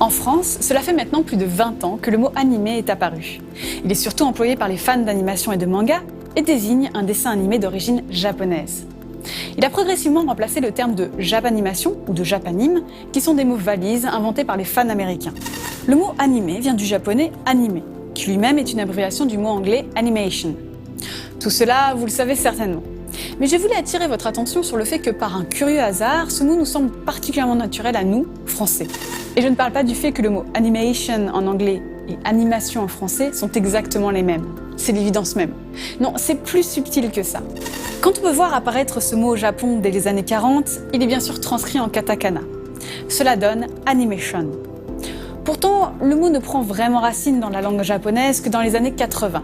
En France, cela fait maintenant plus de 20 ans que le mot animé est apparu. Il est surtout employé par les fans d'animation et de manga et désigne un dessin animé d'origine japonaise. Il a progressivement remplacé le terme de japanimation ou de japanime, qui sont des mots valises inventés par les fans américains. Le mot animé vient du japonais anime, qui lui-même est une abréviation du mot anglais animation. Tout cela, vous le savez certainement. Mais je voulais attirer votre attention sur le fait que par un curieux hasard, ce mot nous semble particulièrement naturel à nous, Français. Et je ne parle pas du fait que le mot animation en anglais et animation en français sont exactement les mêmes. C'est l'évidence même. Non, c'est plus subtil que ça. Quand on peut voir apparaître ce mot au Japon dès les années 40, il est bien sûr transcrit en katakana. Cela donne animation. Pourtant, le mot ne prend vraiment racine dans la langue japonaise que dans les années 80.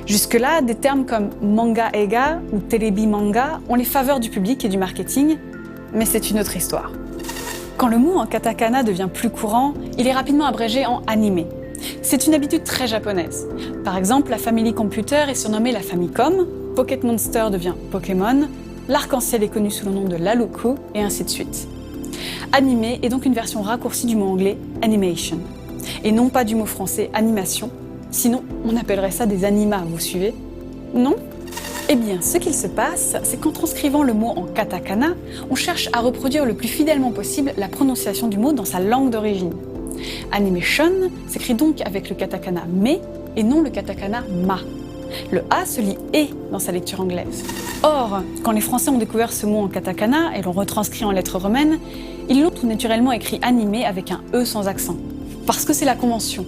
Jusque-là, des termes comme manga eiga ou terebi manga ont les faveurs du public et du marketing, mais c'est une autre histoire. Quand le mot en katakana devient plus courant, il est rapidement abrégé en animé. C'est une habitude très japonaise. Par exemple, la Family Computer est surnommée la Famicom, Pocket Monster devient Pokémon, l'arc-en-ciel est connu sous le nom de Laluku, et ainsi de suite. Animé est donc une version raccourcie du mot anglais animation, et non pas du mot français animation. Sinon, on appellerait ça des animas, vous suivez? Non? Eh bien, ce qu'il se passe, c'est qu'en transcrivant le mot en katakana, on cherche à reproduire le plus fidèlement possible la prononciation du mot dans sa langue d'origine. Animation s'écrit donc avec le katakana me et non le katakana ma. Le A se lit E dans sa lecture anglaise. Or, quand les Français ont découvert ce mot en katakana et l'ont retranscrit en lettres romaines, ils l'ont tout naturellement écrit animé avec un E sans accent. Parce que c'est la convention.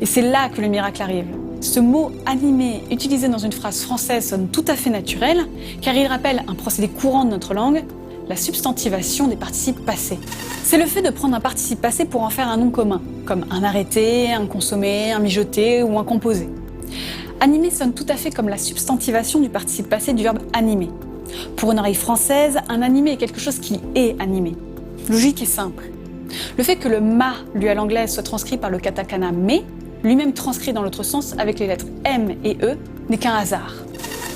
Et c'est là que le miracle arrive. Ce mot animé, utilisé dans une phrase française, sonne tout à fait naturel, car il rappelle un procédé courant de notre langue, la substantivation des participes passés. C'est le fait de prendre un participe passé pour en faire un nom commun, comme un arrêté, un consommé, un mijoté ou un composé. Animé sonne tout à fait comme la substantivation du participe passé du verbe animer. Pour une oreille française, un animé est quelque chose qui est animé. Logique et simple. Le fait que le ma, lu à l'anglaise, soit transcrit par le katakana me, lui-même transcrit dans l'autre sens avec les lettres M et E, n'est qu'un hasard.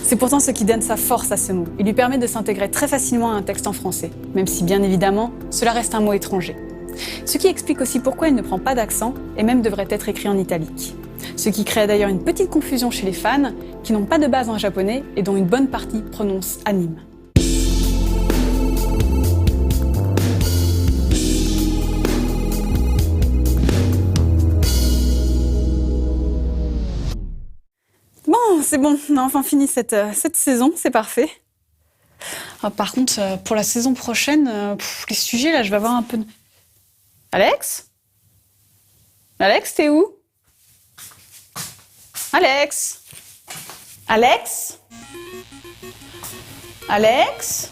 C'est pourtant ce qui donne sa force à ce mot. Il lui permet de s'intégrer très facilement à un texte en français, même si bien évidemment, cela reste un mot étranger. Ce qui explique aussi pourquoi il ne prend pas d'accent et même devrait être écrit en italique. Ce qui crée d'ailleurs une petite confusion chez les fans qui n'ont pas de base en japonais et dont une bonne partie prononce anime. Bon, c'est bon, on a enfin fini cette saison, c'est parfait. Ah, par contre, pour la saison prochaine, les sujets, là, je vais avoir un peu de... Alex? Alex, t'es où? Alex? Alex? Alex?